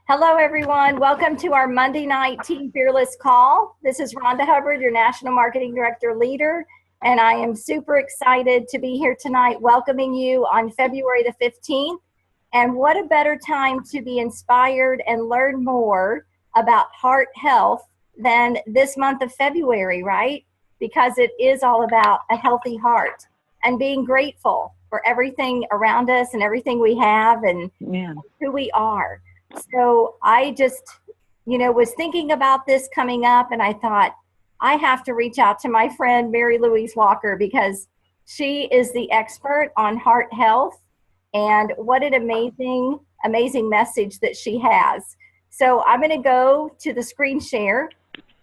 Hello, everyone. Welcome to our Monday night Team Fearless call. This is Rhonda Hubbard, your National Marketing Director leader, and I am super excited to be here tonight welcoming you on February the 15th. And what a better time to be inspired and learn more about heart health than this month of February, right? Because it is all about a healthy heart and being grateful for everything around us and everything we have and who we are. So I just, was thinking about this coming up, and I thought I have to reach out to my friend, Mary Louise Walker, because she is the expert on heart health, and what an amazing, amazing message that she has. So I'm going to go to the screen share,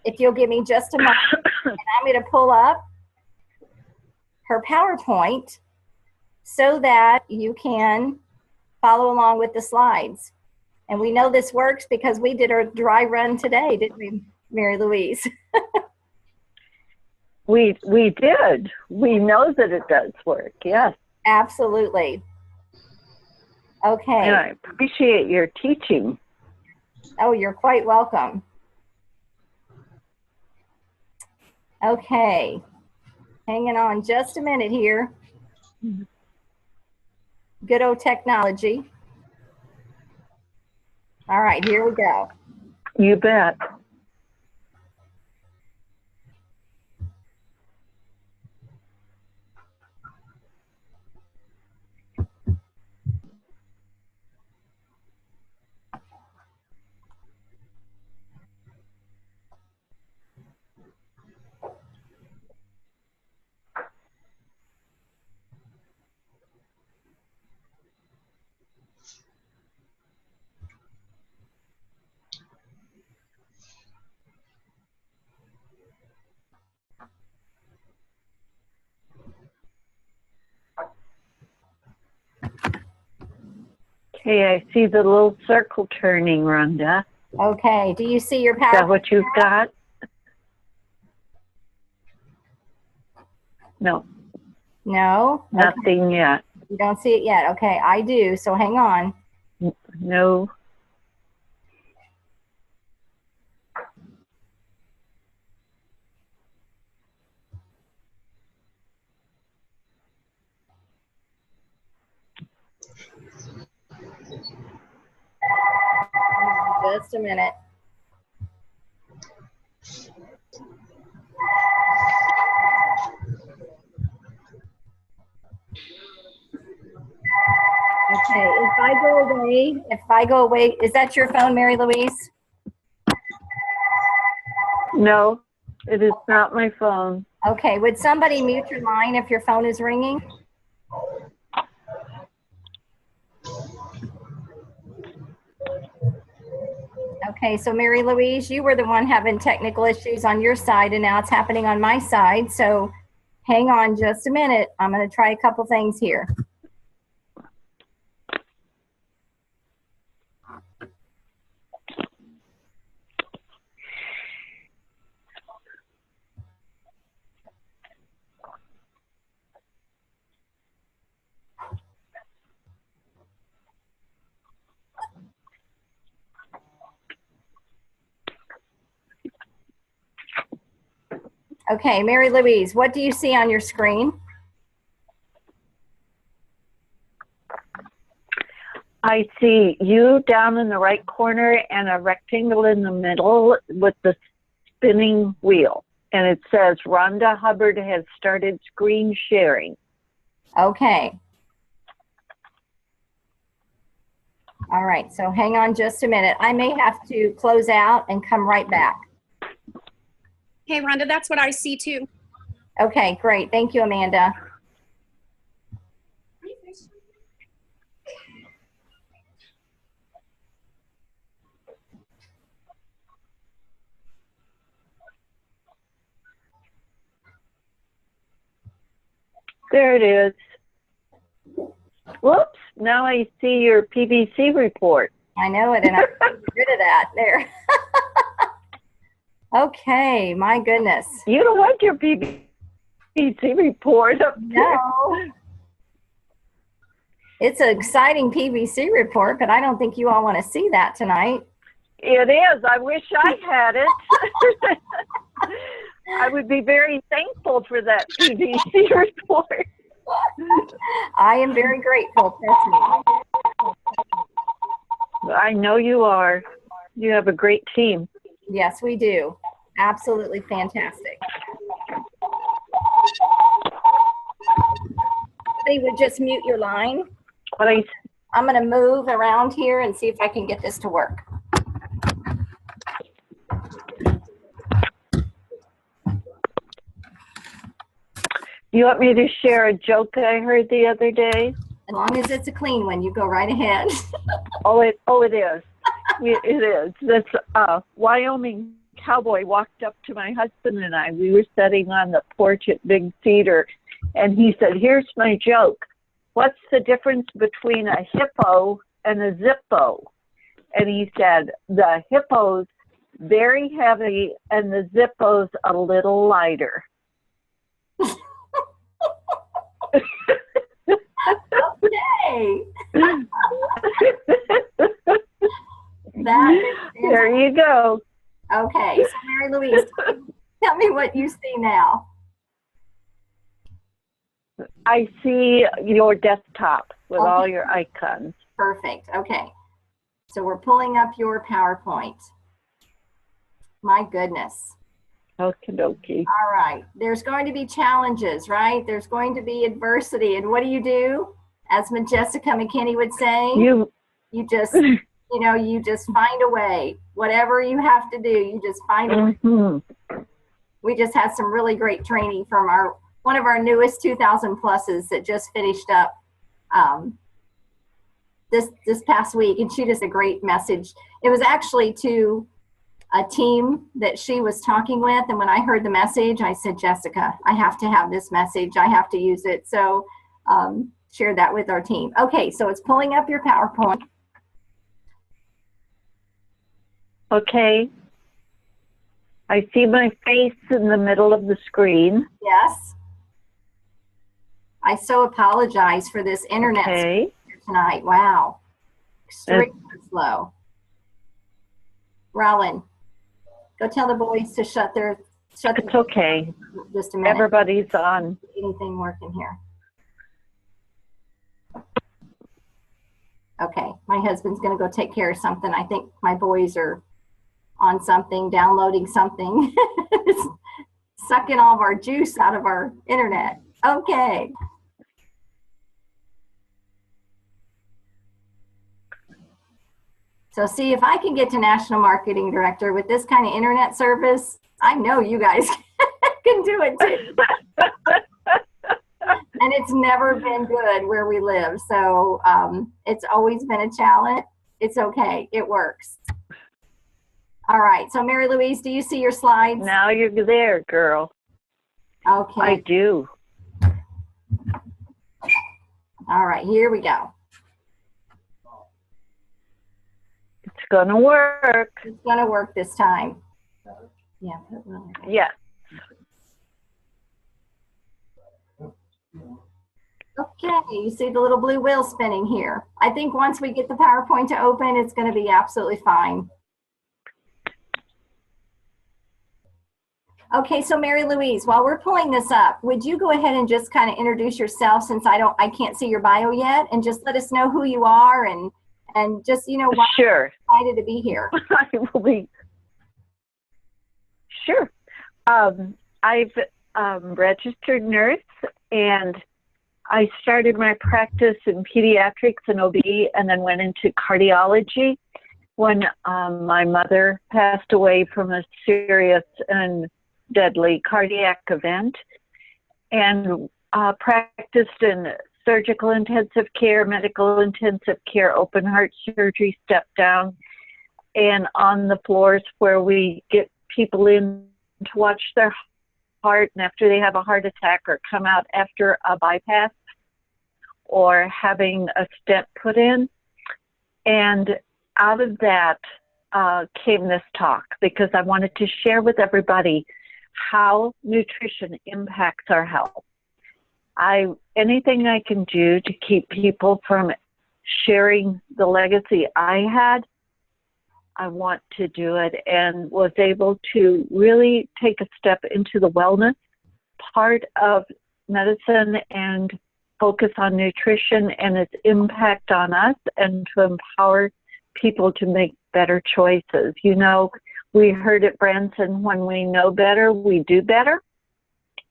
if you'll give me just a moment, and I'm going to pull up her PowerPoint so that you can follow along with the slides. And we know this works because we did our dry run today, didn't we, Mary Louise? We did. We know that it does work, yes. Absolutely. Okay. And I appreciate your teaching. Oh, you're quite welcome. Okay. Hanging on just a minute here. Good old technology. All right, here we go. You bet. Okay, I see the little circle turning, Rhonda. Okay, do you see your PowerPoint? Is that what you've got? No. No? Nothing Okay. yet. You don't see it yet? Okay, I do, so hang on. No. Just a minute. Okay, if I go away, is that your phone, Mary Louise? No, it is not my phone. Okay, would somebody mute your line if your phone is ringing? Okay, so Mary Louise, you were the one having technical issues on your side, and now it's happening on my side. So hang on just a minute. I'm going to try a couple things here. Okay, Mary Louise, what do you see on your screen? I see you down in the right corner and a rectangle in the middle with the spinning wheel. And it says, Rhonda Hubbard has started screen sharing. Okay. All right, so hang on just a minute. I may have to close out and come right back. Hey, Rhonda, that's what I see too. Okay, great. Thank you, Amanda. There it is. Whoops, now I see your PVC report. I know it, and I'm getting rid of that. There. Okay, my goodness. You don't want your PVC report up there. No. It's an exciting PVC report, but I don't think you all want to see that tonight. It is. I wish I had it. I would be very thankful for that CDC report. I am very grateful, trust me. I know you are. You have a great team. Yes, we do. Absolutely fantastic. They would just mute your line. I'm going to move around here and see if I can get this to work. You want me to share a joke I heard the other day? As long as it's a clean one, you go right ahead. It is. It is. This Wyoming cowboy walked up to my husband and I. We were sitting on the porch at Big Cedar, and he said, "Here's my joke. What's the difference between a hippo and a Zippo?" And he said, "The hippo's very heavy and the Zippo's a little lighter." Okay. There you go. Okay, so Mary Louise, tell me what you see now. I see your desktop with all your icons. Perfect. Okay. So we're pulling up your PowerPoint. My goodness. Okie dokie. All right. There's going to be challenges, right? There's going to be adversity. And what do? As Jessica McKinney would say, you just, you just find a way. Whatever you have to do, you just find a way. Mm-hmm. We just had some really great training from one of our newest 2000 pluses that just finished up this past week, and she does a great message. It was actually to a team that she was talking with, and when I heard the message, I said, "Jessica, I have to have this message. I have to use it." So share that with our team. Okay, so it's pulling up your PowerPoint. Okay. I see my face in the middle of the screen. Yes. I so apologize for this internet tonight. Wow. Extremely slow. Rollin, go tell the boys to shut It's okay. Just a minute. Everybody's on. Anything working here? Okay, my husband's going to go take care of something. I think my boys are on something, downloading something. It's sucking all of our juice out of our internet. Okay. So see, if I can get to National Marketing Director with this kind of internet service, I know you guys can do it too. And it's never been good where we live. So it's always been a challenge. It's okay. It works. All right. So Mary Louise, do you see your slides? Now you're there, girl. Okay. I do. All right. Here we go. It's going to work. It's going to work this time. Yeah. Yeah. Okay, you see the little blue wheel spinning here. I think once we get the PowerPoint to open, it's going to be absolutely fine. Okay, so Mary Louise, while we're pulling this up, would you go ahead and just kind of introduce yourself, since I can't see your bio yet, and just let us know who you are and just, why you're excited to be here. I will be. Sure. I've registered nurse, and I started my practice in pediatrics and OB, and then went into cardiology when my mother passed away from a serious and deadly cardiac event, and practiced in surgical intensive care, medical intensive care, open heart surgery, step down, and on the floors where we get people in to watch their heart, and after they have a heart attack or come out after a bypass or having a stent put in. And out of that came this talk, because I wanted to share with everybody how nutrition impacts our health. Anything I can do to keep people from sharing the legacy I had, I want to do it, and was able to really take a step into the wellness part of medicine and focus on nutrition and its impact on us, and to empower people to make better choices. You know, we heard at Branson, when we know better, we do better.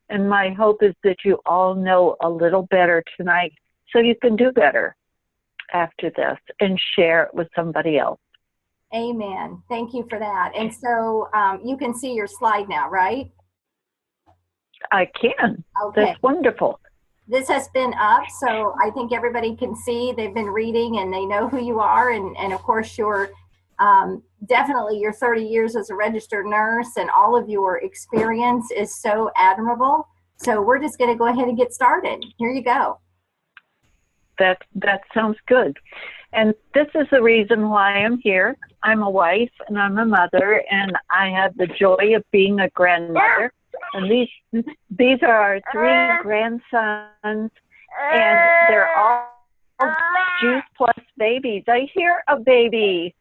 And my hope is that you all know a little better tonight so you can do better after this and share it with somebody else. Amen. Thank you for that. And so you can see your slide now, right? I can. Okay. That's wonderful. This has been up, so I think everybody can see. They've been reading and they know who you are. And of course, you're definitely your 30 years as a registered nurse, and all of your experience is so admirable. So we're just going to go ahead and get started. Here you go. That sounds good. And this is the reason why I'm here. I'm a wife and I'm a mother, and I have the joy of being a grandmother. And these are our 3 grandsons, and they're all Juice Plus babies. I hear a baby.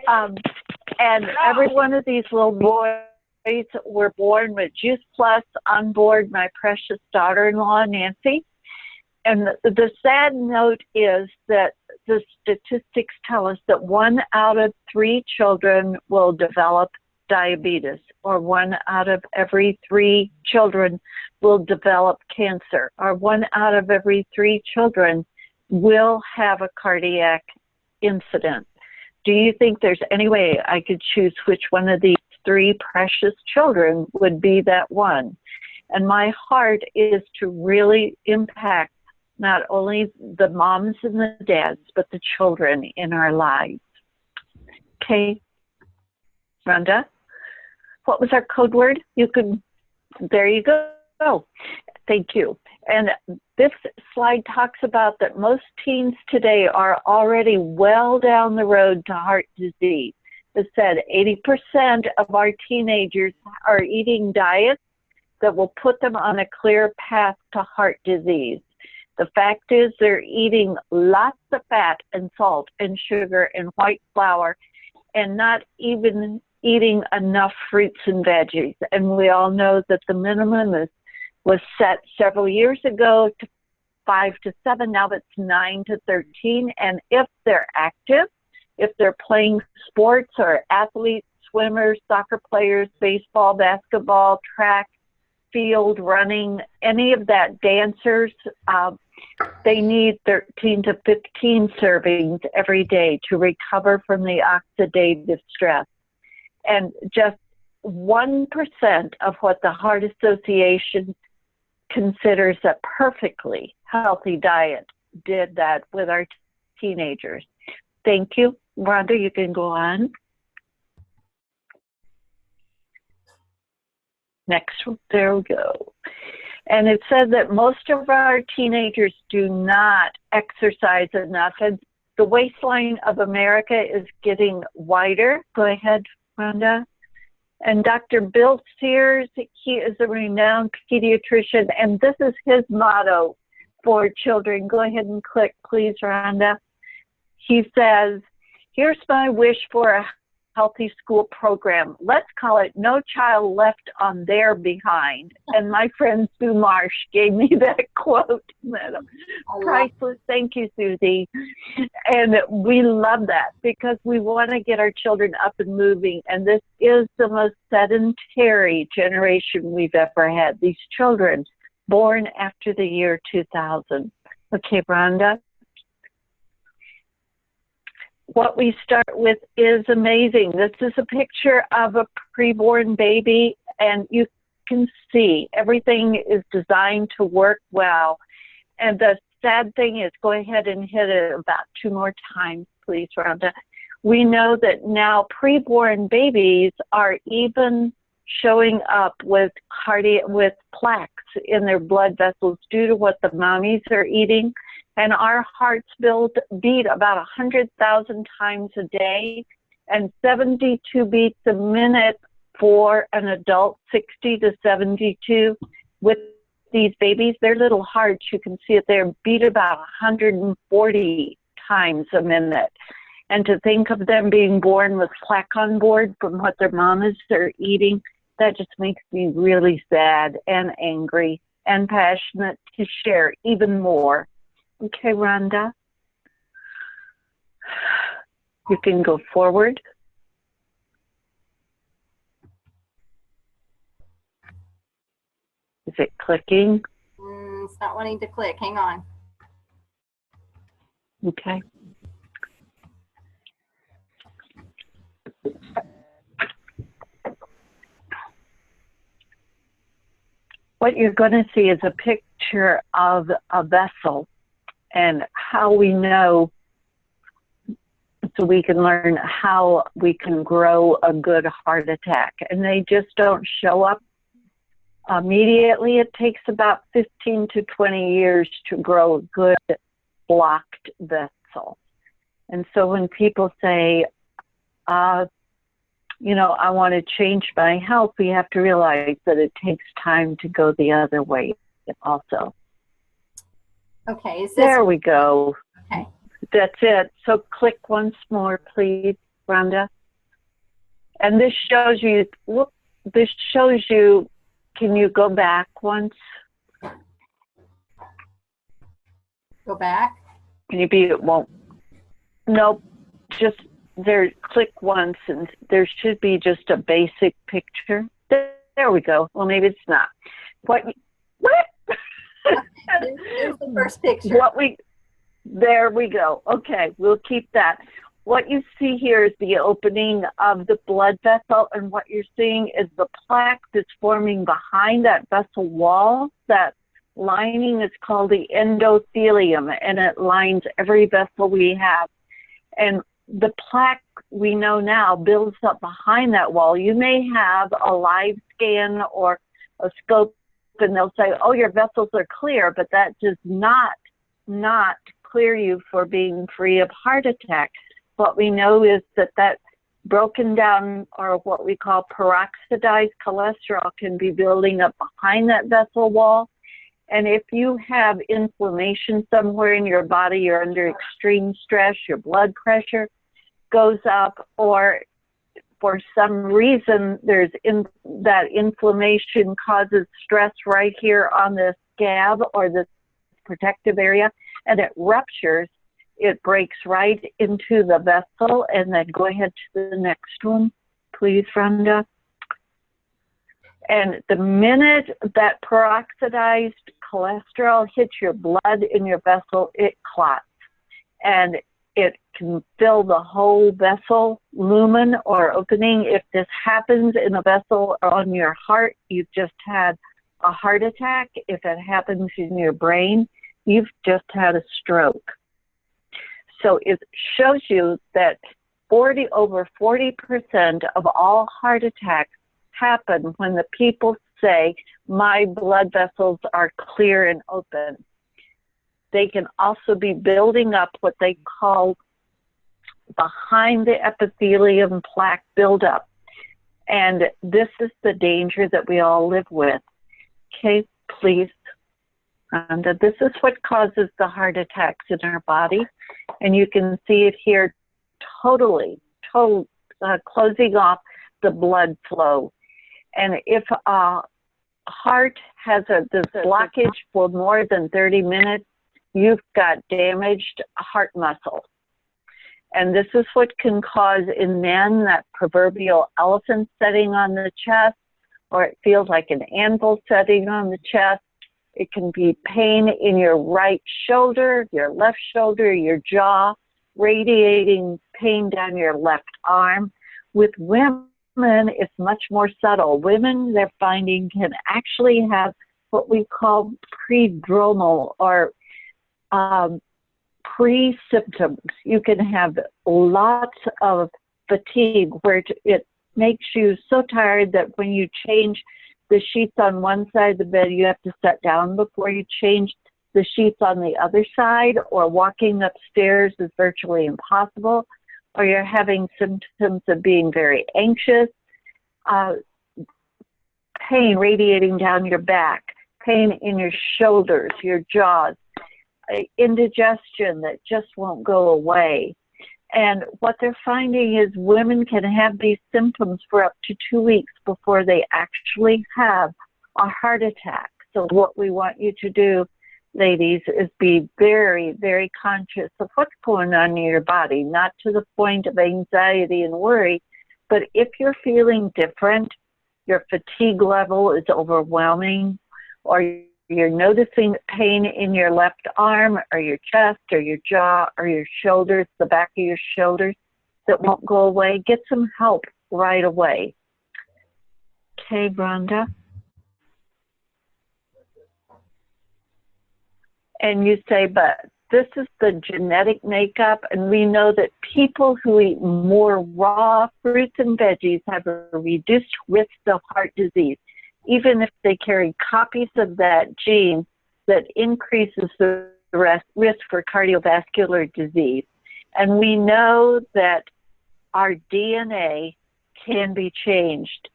And every one of these little boys were born with Juice Plus on board my precious daughter-in-law, Nancy. And the sad note is that the statistics tell us that 1 out of 3 children will develop diabetes, or 1 out of every 3 children will develop cancer, or 1 out of every 3 children will have a cardiac incident. Do you think there's any way I could choose which one of these 3 precious children would be that one? And my heart is to really impact not only the moms and the dads, but the children in our lives. Okay, Rhonda? What was our code word? There you go. Thank you. And this slide talks about that most teens today are already well down the road to heart disease. It said 80% of our teenagers are eating diets that will put them on a clear path to heart disease. The fact is they're eating lots of fat and salt and sugar and white flour, and not even eating enough fruits and veggies. And we all know that the minimum was set several years ago to 5 to 7. Now it's 9 to 13. And if they're active, if they're playing sports or athletes, swimmers, soccer players, baseball, basketball, track, field, running, any of that, dancers, they need 13 to 15 servings every day to recover from the oxidative stress. And just 1% of what the Heart Association considers a perfectly healthy diet did that with our teenagers. Thank you. Rhonda, you can go on. Next, there we go. And it said that most of our teenagers do not exercise enough, and the waistline of America is getting wider. Go ahead, Rhonda. And Dr. Bill Sears, he is a renowned pediatrician, and this is his motto for children. Go ahead and click, please, Rhonda. He says, here's my wish for a healthy school program. Let's call it No Child Left on Their Behind. And my friend Sue Marsh gave me that quote. Priceless. Thank you, Susie. And we love that because we want to get our children up and moving. And this is the most sedentary generation we've ever had. These children born after the year 2000. Okay, Rhonda. What we start with is amazing. This is a picture of a preborn baby, and you can see everything is designed to work well. And the sad thing is, go ahead and hit it about 2 more times, please, Rhonda. We know that now preborn babies are even showing up with plaques in their blood vessels due to what the mommies are eating. And our hearts beat about 100,000 times a day, and 72 beats a minute for an adult, 60 to 72. With these babies, their little hearts, you can see it there, beat about 140 times a minute. And to think of them being born with plaque on board from what their mamas are eating, that just makes me really sad and angry and passionate to share even more. Okay, Rhonda? You can go forward. Is it clicking? It's not wanting to click. Hang on. Okay. What you're going to see is a picture of a vessel and how we know, so we can learn how we can grow a good heart attack. And they just don't show up immediately. It takes about 15 to 20 years to grow a good blocked vessel. And so when people say, you know, I want to change my health, we have to realize that it takes time to go the other way also. Okay. Is this... There we go. Okay. That's it. So click once more, please, Rhonda. And this shows you, whoop, this shows you, can you go back once? Go back? Can you be, it won't, nope, just there, click once and there should be just a basic picture. There we go. Well, maybe it's not. What? There's the first picture. There we go. Okay, we'll keep that. What you see here is the opening of the blood vessel, and what you're seeing is the plaque that's forming behind that vessel wall. That lining is called the endothelium, and it lines every vessel we have. And the plaque, we know now, builds up behind that wall. You may have a live scan or a scope, and they'll say, oh, your vessels are clear, but that does not clear you for being free of heart attack. What we know is that broken down, or what we call peroxidized cholesterol, can be building up behind that vessel wall. And if you have inflammation somewhere in your body, you're under extreme stress, your blood pressure goes up, or for some reason that inflammation causes stress right here on this scab or this protective area, and it ruptures, it breaks right into the vessel. And then go ahead to the next one, please, Rhonda. And the minute that peroxidized cholesterol hits your blood in your vessel, it clots. And it can fill the whole vessel lumen or opening. If this happens in a vessel or on your heart, you've just had a heart attack. If it happens in your brain, you've just had a stroke. So it shows you that over 40% of all heart attacks happen when the people say, my blood vessels are clear and open. They can also be building up what they call behind the epithelium plaque buildup. And this is the danger that we all live with. Okay, please. And this is what causes the heart attacks in our body. And you can see it here totally closing off the blood flow. And if a heart has this blockage for more than 30 minutes, you've got damaged heart muscle. And this is what can cause in men that proverbial elephant setting on the chest, or it feels like an anvil setting on the chest. It can be pain in your right shoulder, your left shoulder, your jaw, radiating pain down your left arm. With women, it's much more subtle. Women, they're finding, can actually have what we call prodromal or pre-symptoms. You can have lots of fatigue where it makes you so tired that when you change the sheets on one side of the bed, you have to sit down before you change the sheets on the other side, or walking upstairs is virtually impossible, or you're having symptoms of being very anxious, pain radiating down your back, pain in your shoulders, your jaws, indigestion that just won't go away. And what they're finding is women can have these symptoms for up to 2 weeks before they actually have a heart attack. So what we want you to do, ladies, is be very, very conscious of what's going on in your body, not to the point of anxiety and worry, but if you're feeling different, your fatigue level is overwhelming, or you're noticing pain in your left arm or your chest or your jaw or your shoulders, the back of your shoulders that won't go away, get some help right away. Okay, Rhonda? And you say, but this is the genetic makeup, and we know that people who eat more raw fruits and veggies have a reduced risk of heart disease, even if they carry copies of that gene that increases the risk for cardiovascular disease. And we know that our DNA can be changed.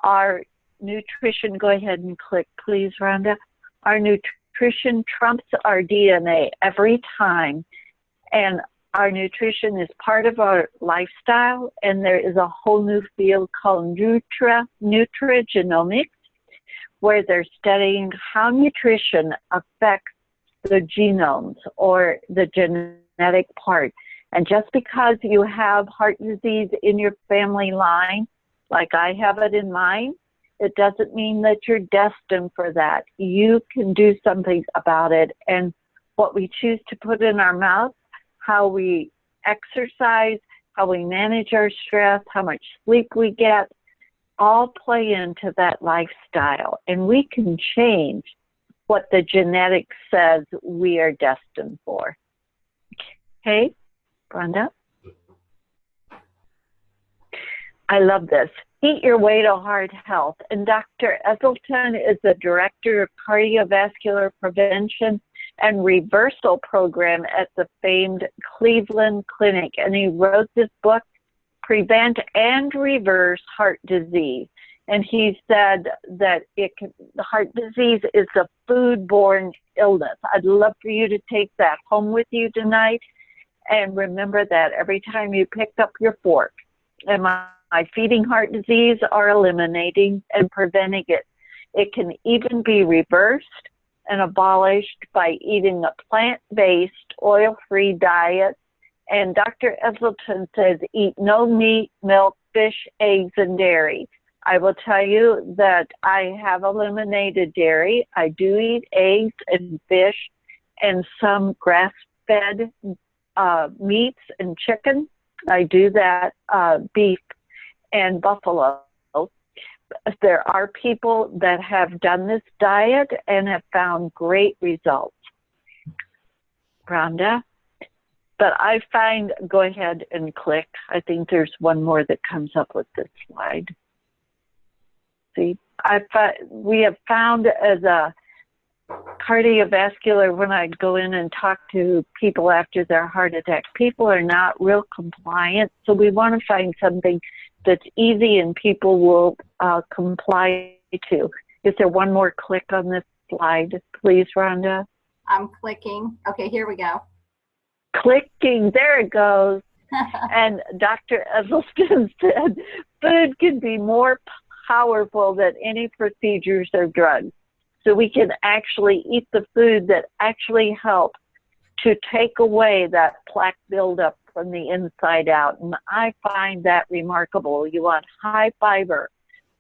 Our nutrition, go ahead and click, please, Rhonda. Our nutrition trumps our DNA every time, and our nutrition is part of our lifestyle, and there is a whole new field called nutrigenomics, where they're studying how nutrition affects the genomes or the genetic part. And just because you have heart disease in your family line, like I have it in mine, it doesn't mean that you're destined for that. You can do something about it. And what we choose to put in our mouth, how we exercise, how we manage our stress, how much sleep we get, all play into that lifestyle. And we can change what the genetics says we are destined for. Okay, Brenda? I love this. Eat your way to heart health. And Dr. Eselton is the Director of Cardiovascular Prevention and Reversal Program at the famed Cleveland Clinic. And he wrote this book, Prevent and Reverse Heart Disease. And he said that the heart disease is a food-borne illness. I'd love for you to take that home with you tonight. And remember that every time you pick up your fork. Am I feeding heart disease or eliminating and preventing it? It can even be reversed and abolished by eating a plant-based, oil-free diet. And Dr. Eselton says eat no meat, milk, fish, eggs, and dairy. I will tell you that I have eliminated dairy. I do eat eggs and fish and some grass-fed meats and chicken. I do that, beef and buffalo. There are people that have done this diet and have found great results. Rhonda? But I find, go ahead and click. I think there's one more that comes up with this slide. See, we have found as a cardiovascular, when I go in and talk to people after their heart attack, people are not real compliant. So we want to find something that's easy and people will comply to. Is there one more click on this slide, please, Rhonda? I'm clicking. Okay, here we go. Clicking, there it goes. And Dr. Eselton said, food can be more powerful than any procedures or drugs. So we can actually eat the food that actually helps to take away that plaque buildup from the inside out. And I find that remarkable. You want high fiber,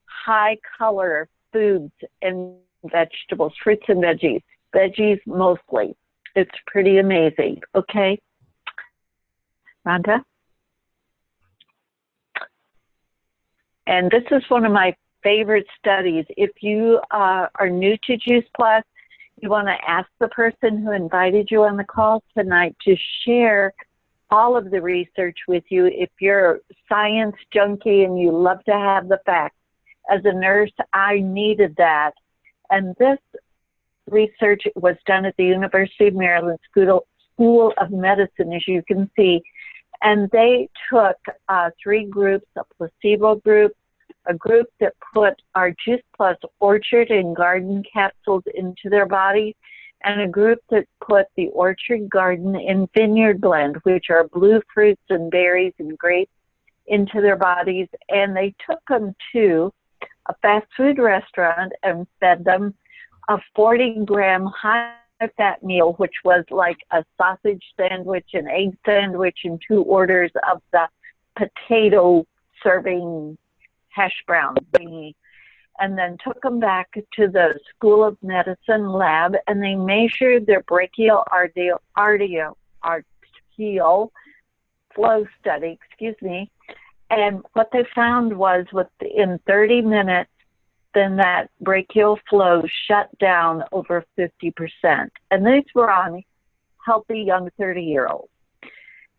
high color foods and vegetables, fruits and veggies. Veggies mostly. It's pretty amazing. Okay? Rhonda? And this is one of my favorite studies. If you are new to Juice Plus, you want to ask the person who invited you on the call tonight to share all of the research with you. If you're a science junkie and you love to have the facts, as a nurse, I needed that. And this research was done at the University of Maryland School of Medicine, as you can see. And they took 3 groups, a placebo group, a group that put our Juice Plus orchard and garden capsules into their body, and a group that put the orchard garden and vineyard blend, which are blue fruits and berries and grapes, into their bodies. And they took them to a fast food restaurant and fed them a 40-gram high-fat meal, which was like a sausage sandwich, an egg sandwich, and 2 orders of the potato serving hash brown thingy. And then took them back to the School of Medicine lab, and they measured their brachial arterial flow study, and what they found was within 30 minutes, then that brachial flow shut down over 50%. And these were on healthy young 30-year-olds.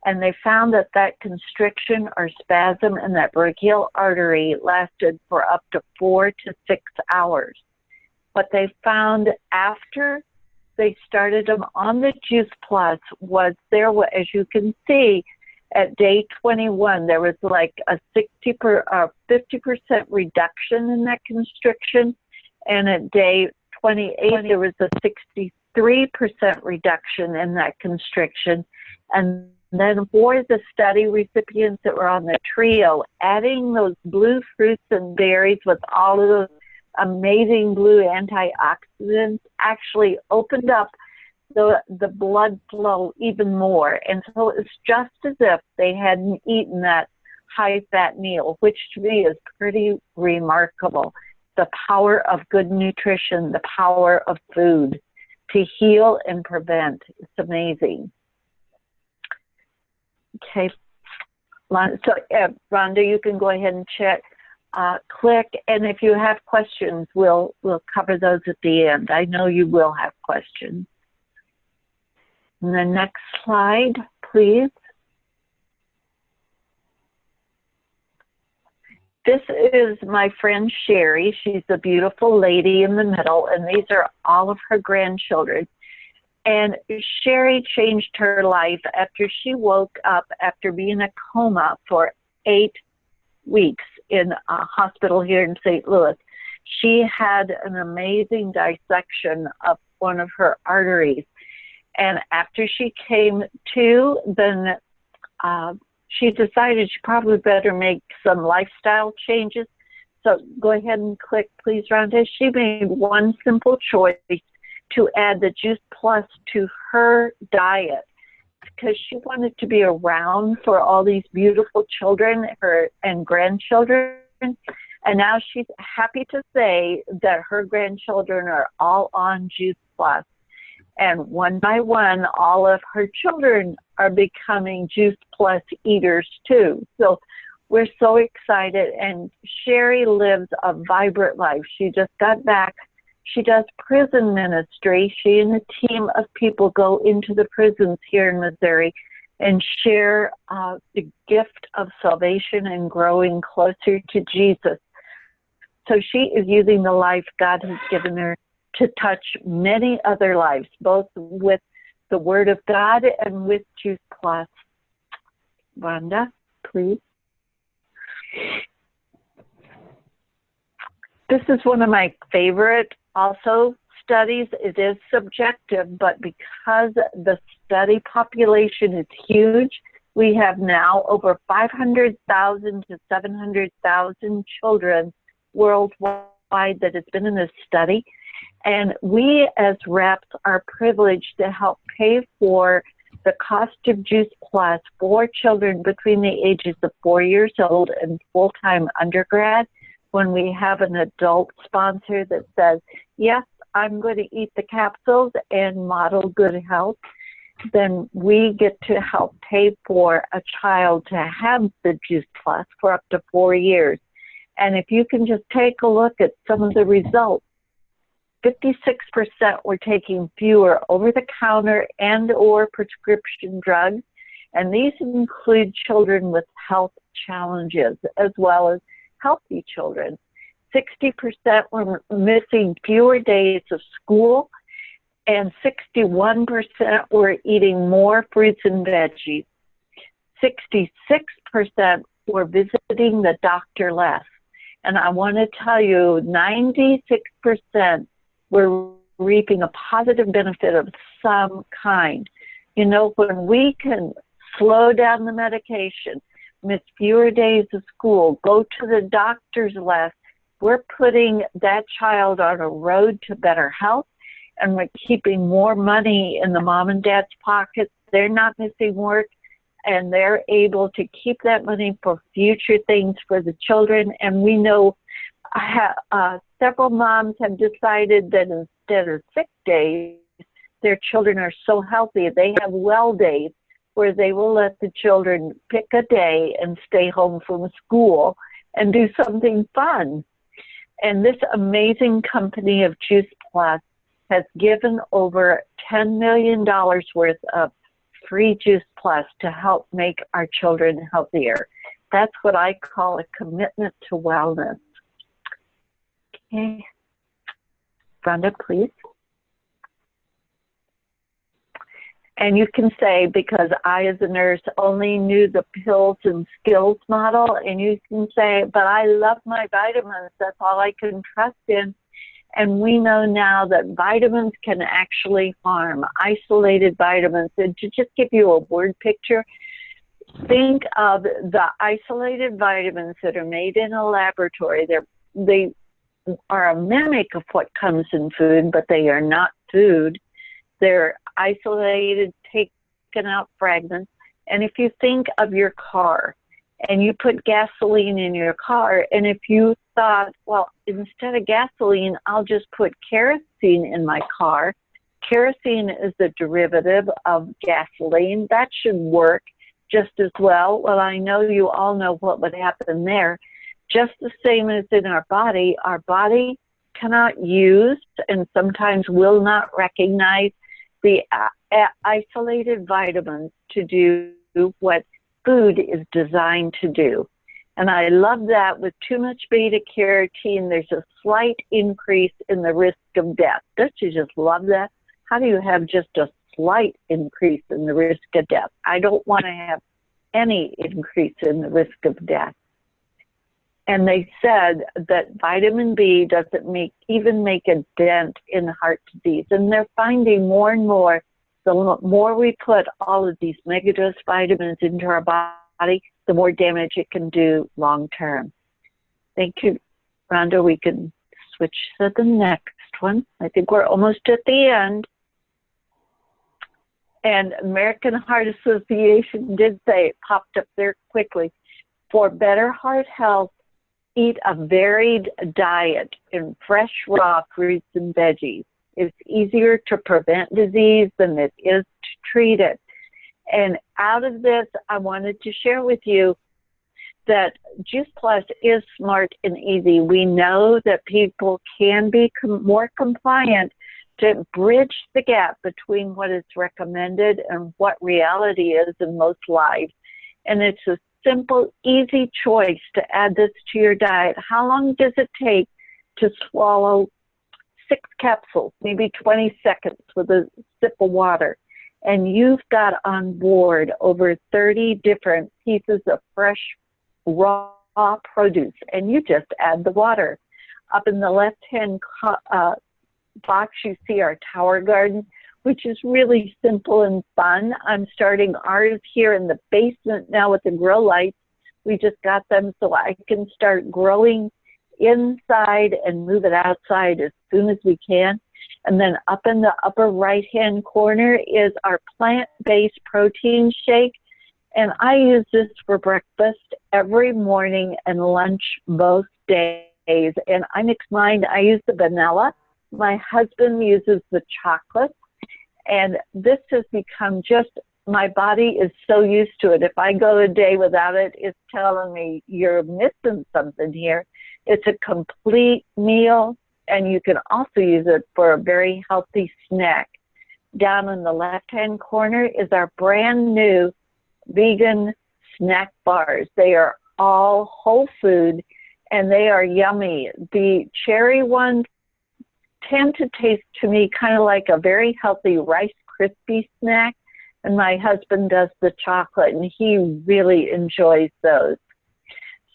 And they found that that constriction or spasm in that brachial artery lasted for up to 4 to 6 hours. What they found after they started them on the Juice Plus was as you can see, at day 21, there was like a 50% reduction in that constriction. And at day 28, there was a 63% reduction in that constriction. And then for the study recipients that were on the trio, adding those blue fruits and berries with all of those amazing blue antioxidants actually opened up the blood flow even more. And so it's just as if they hadn't eaten that high-fat meal, which to me is pretty remarkable. The power of good nutrition, the power of food to heal and prevent. It's amazing. Okay, so Rhonda, you can go ahead and click, and if you have questions, we'll cover those at the end. I know you will have questions. And the next slide, please. This is my friend Sherry. She's the beautiful lady in the middle, and these are all of her grandchildren. And Sherry changed her life after she woke up after being in a coma for 8 weeks in a hospital here in St. Louis. She had an amazing dissection of one of her arteries. And after she came to, then she decided she probably better make some lifestyle changes. So go ahead and click, please, Rhonda. She made one simple choice to add the Juice Plus to her diet because she wanted to be around for all these beautiful children and grandchildren. And now she's happy to say that her grandchildren are all on Juice Plus. And one by one, all of her children are becoming Juice Plus eaters too. So we're so excited. And Sherry lives a vibrant life. She just got back. She does prison ministry. She and a team of people go into the prisons here in Missouri and share the gift of salvation and growing closer to Jesus. So she is using the life God has given her to touch many other lives, both with the Word of God and with Juice Plus. Rhonda, please. This is one of my favorite also studies. It is subjective, but because the study population is huge, we have now over 500,000 to 700,000 children worldwide that has been in this study. And we as reps are privileged to help pay for the cost of Juice Plus for children between the ages of 4 years old and full-time undergrad. When we have an adult sponsor that says, yes, I'm going to eat the capsules and model good health, then we get to help pay for a child to have the Juice Plus for up to 4 years. And if you can just take a look at some of the results, 56% were taking fewer over-the-counter and or prescription drugs, and these include children with health challenges as well as healthy children. 60% were missing fewer days of school, and 61% were eating more fruits and veggies. 66% were visiting the doctor less. And I want to tell you, 96% were reaping a positive benefit of some kind. You know, when we can slow down the medication, miss fewer days of school, go to the doctor's less, we're putting that child on a road to better health, and we're keeping more money in the mom and dad's pockets. They're not missing work, and they're able to keep that money for future things for the children. And we know several moms have decided that instead of sick days, their children are so healthy, they have well days where they will let the children pick a day and stay home from school and do something fun. And this amazing company of Juice Plus has given over $10 million worth of free Juice Plus to help make our children healthier. That's what I call a commitment to wellness. Okay. Rhonda, please. And you can say, because I, as a nurse, only knew the pills and skills model, and you can say, but I love my vitamins. That's all I can trust in. And we know now that vitamins can actually harm, isolated vitamins. And to just give you a word picture, think of the isolated vitamins that are made in a laboratory. They are a mimic of what comes in food, but they are not food. They're isolated, taken out fragments. And if you think of your car and you put gasoline in your car, and if you thought, well, instead of gasoline, I'll just put kerosene in my car. Kerosene is the derivative of gasoline. That should work just as well. Well, I know you all know what would happen there. Just the same as in our body cannot use and sometimes will not recognize the isolated vitamins to do what food is designed to do. And I love that with too much beta carotene, there's a slight increase in the risk of death. Don't you just love that? How do you have just a slight increase in the risk of death? I don't want to have any increase in the risk of death. And they said that vitamin B doesn't even make a dent in heart disease. And they're finding more and more, the more we put all of these megadose vitamins into our body, the more damage it can do long term. Thank you, Rhonda. We can switch to the next one. I think we're almost at the end. And American Heart Association did say, it popped up there quickly, for better heart health, eat a varied diet in fresh, raw fruits and veggies. It's easier to prevent disease than it is to treat it. And out of this, I wanted to share with you that Juice Plus is smart and easy. We know that people can be more compliant to bridge the gap between what is recommended and what reality is in most lives. And it's a simple, easy choice to add this to your diet. How long does it take to swallow 6 capsules, maybe 20 seconds with a sip of water? And you've got on board over 30 different pieces of fresh, raw produce, and you just add the water. Up in the left-hand box, you see our tower garden, which is really simple and fun. I'm starting ours here in the basement now with the grow lights. We just got them so I can start growing inside and move it outside as soon as we can. And then up in the upper right-hand corner is our plant-based protein shake. And I use this for breakfast every morning and lunch most days. And I mix mine. I use the vanilla. My husband uses the chocolate. And this has become just, my body is so used to it. If I go a day without it, it's telling me you're missing something here. It's a complete meal, and you can also use it for a very healthy snack. Down in the left-hand corner is our brand new vegan snack bars. They are all whole food, and they are yummy. The cherry ones tend to taste to me kind of like a very healthy Rice Krispie snack, and my husband does the chocolate, and he really enjoys those.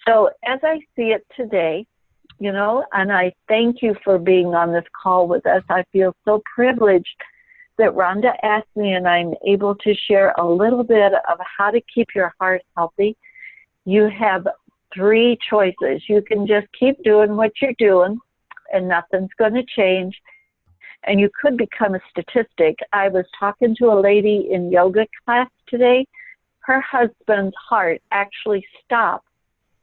So as I see it today, you know, and I thank you for being on this call with us. I feel so privileged that Rhonda asked me and I'm able to share a little bit of how to keep your heart healthy. You have 3 choices. You can just keep doing what you're doing and nothing's going to change. And you could become a statistic. I was talking to a lady in yoga class today. Her husband's heart actually stopped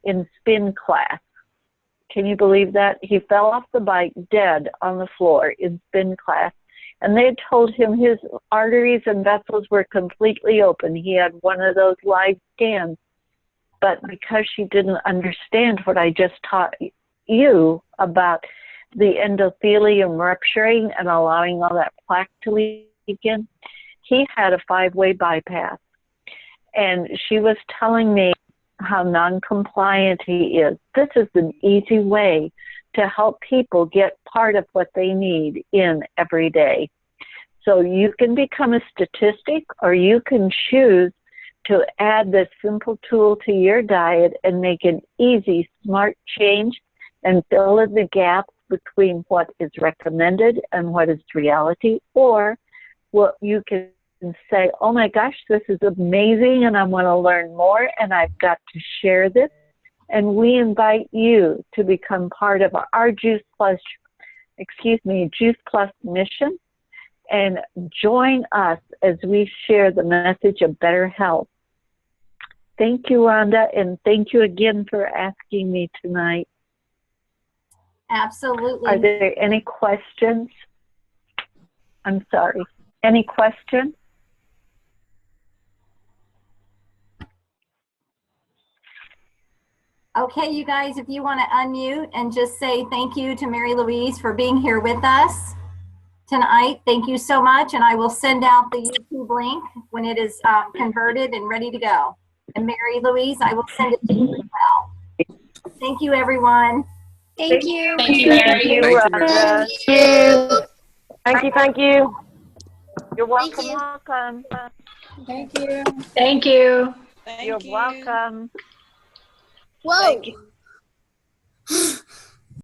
in spin class. Can you believe that? He fell off the bike dead on the floor in spin class. And they had told him his arteries and vessels were completely open. He had one of those live scans. But because she didn't understand what I just taught you about the endothelium rupturing and allowing all that plaque to leak in, he had a 5-way bypass. And she was telling me how non-compliant he is. This is an easy way to help people get part of what they need in every day. So you can become a statistic, or you can choose to add this simple tool to your diet and make an easy, smart change and fill in the gaps between what is recommended and what is reality. Or what you can say, oh my gosh, this is amazing and I want to learn more and I've got to share this. And we invite you to become part of our Juice Plus mission and join us as we share the message of better health. Thank you, Rhonda, and thank you again for asking me tonight. Absolutely. Are there any questions? I'm sorry. Any questions? Okay, you guys, if you want to unmute and just say thank you to Mary Louise for being here with us tonight. Thank you so much, and I will send out the YouTube link when it is converted and ready to go. And Mary Louise, I will send it to you as well. Thank you, everyone. Thank you. Thank you, Mary. Thank you, Rhonda. Thank you. You're welcome. Thank you. Welcome. Thank you. Thank you. You're welcome. Whoa.